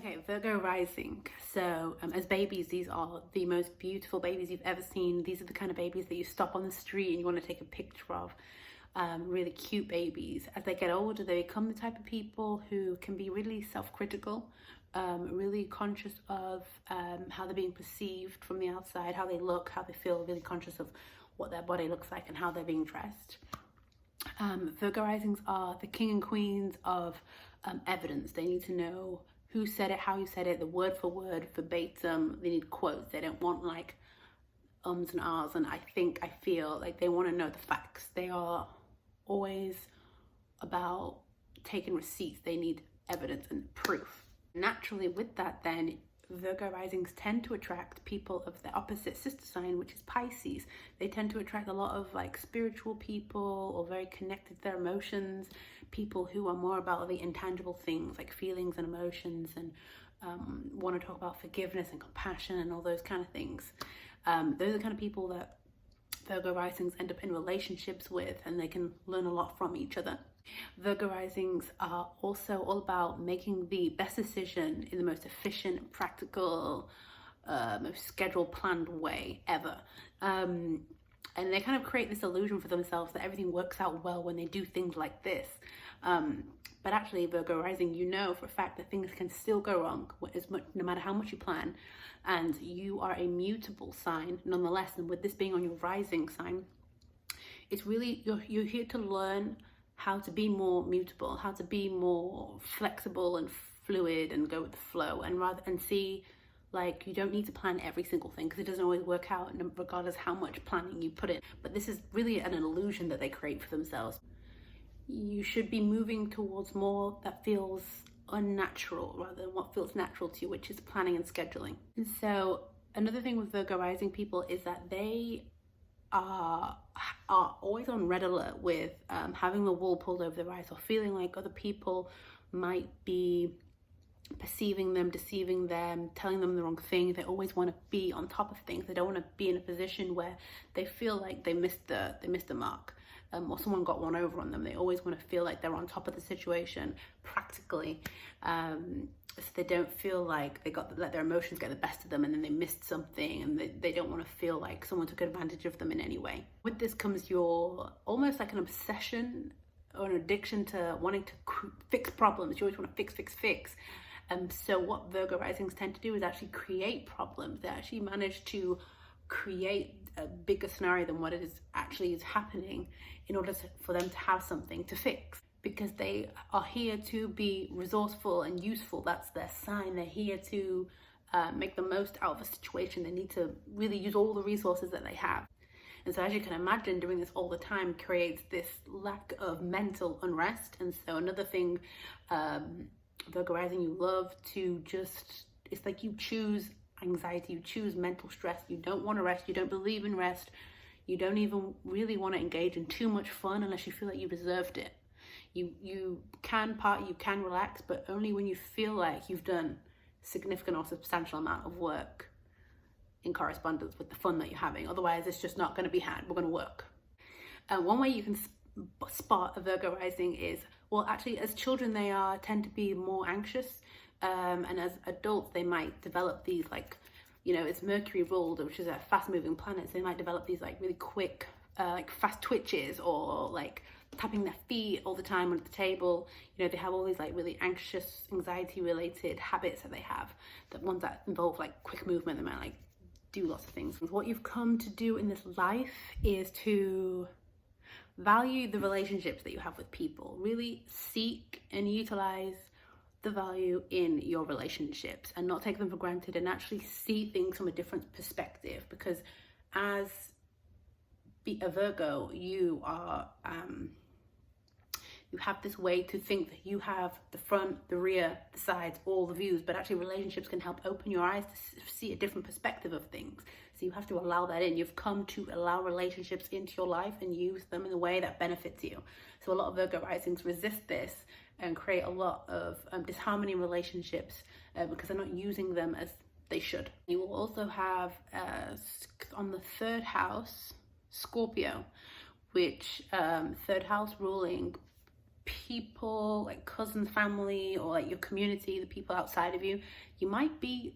Okay, Virgo rising. So, as babies, these are the most beautiful babies you've ever seen. These are the kind of babies that you stop on the street and you want to take a picture of. Really cute babies. As they get older, they become the type of people who can be really self-critical, really conscious of how they're being perceived from the outside, how they look, how they feel, really conscious of what their body looks like and how they're being dressed. Virgo risings are the king and queens of evidence. They need to know who said it, how you said it, the word for word, verbatim. They need quotes. They don't want like ums and ahs and I think, I feel. Like they want to know the facts. They are always about taking receipts. They need evidence and proof. Naturally with that then, Virgo risings tend to attract people of the opposite sister sign, which is Pisces. They tend to attract a lot of like spiritual people or very connected to their emotions, people who are more about the intangible things like feelings and emotions and want to talk about forgiveness and compassion and all those kind of things. Those are the kind of people that Virgo risings end up in relationships with, and they can learn a lot from each other. Virgo risings are also all about making the best decision in the most efficient, practical, most scheduled, planned way ever. And they kind of create this illusion for themselves that everything works out well when they do things like this. But actually, Virgo rising, you know for a fact that things can still go wrong no matter how much you plan. And you are a mutable sign nonetheless. And with this being on your rising sign, it's really, you're here to learn how to be more mutable, how to be more flexible and fluid and go with the flow, and see like you don't need to plan every single thing because it doesn't always work out regardless how much planning you put in. But this is really an illusion that they create for themselves. You should be moving towards more that feels unnatural rather than what feels natural to you, which is planning and scheduling. And so another thing with Virgo rising people is that they are always on red alert with having the wool pulled over their eyes or feeling like other people might be perceiving them, deceiving them, telling them the wrong thing. They always want to be on top of things. They don't want to be in a position where they feel like they missed the mark, or someone got one over on them. They always want to feel like they're on top of the situation practically, so they don't feel like let their emotions get the best of them and then they missed something, and they don't want to feel like someone took advantage of them in any way. With this comes your almost like an obsession or an addiction to wanting to fix problems. You always want to fix. So what Virgo risings tend to do is actually create problems. They actually manage to create a bigger scenario than what it is actually is happening in order for them to have something to fix, because they are here to be resourceful and useful. That's their sign. They're here to make the most out of a situation. They need to really use all the resources that they have. And so as you can imagine, doing this all the time creates this lack of mental unrest. And so another thing, Virgo rising, you love to just, it's like you choose anxiety, you choose mental stress. You don't want to rest. You don't believe in rest. You don't even really want to engage in too much fun unless you feel like you deserved it. You can party, you can relax, but only when you feel like you've done significant or substantial amount of work in correspondence with the fun that you're having. Otherwise, it's just not going to be had. We're going to work. One way you can spot a Virgo rising is, well, actually, as children, they tend to be more anxious. And as adults, they might develop these like, it's Mercury ruled, which is a fast moving planet. So they might develop these like really quick, like fast twitches, or like tapping their feet all the time under the table. They have all these like really anxious, anxiety related habits that they have, that ones that involve like quick movement. They might like do lots of things. What you've come to do in this life is to value the relationships that you have with people. Really seek and utilize the value in your relationships and not take them for granted, and actually see things from a different perspective. Because as a Virgo, you are you have this way to think that you have the front, the rear, the sides, all the views, but actually relationships can help open your eyes to see a different perspective of things. So you have to allow that in. You've come to allow relationships into your life and use them in a way that benefits you. So a lot of Virgo risings resist this and create a lot of disharmony in relationships because they're not using them as they should. You will also have on the third house, Scorpio, which third house ruling people, like cousins, family, or like your community, the people outside of you, you might be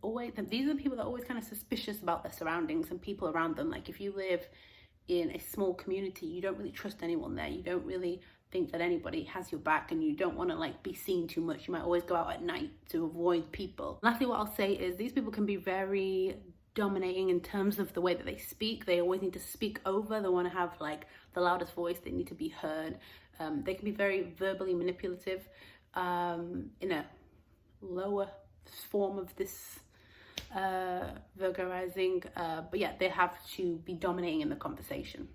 always, these are the people that are always kind of suspicious about their surroundings and people around them. Like if you live in a small community, you don't really trust anyone there. You don't really think that anybody has your back, and you don't want to like be seen too much. You might always go out at night to avoid people. Lastly, what I'll say is these people can be very dominating in terms of the way that they speak. They always need to speak over. They want to have like the loudest voice. They need to be heard. They can be very verbally manipulative in a lower form of this Virgo rising, but yeah, they have to be dominating in the conversation.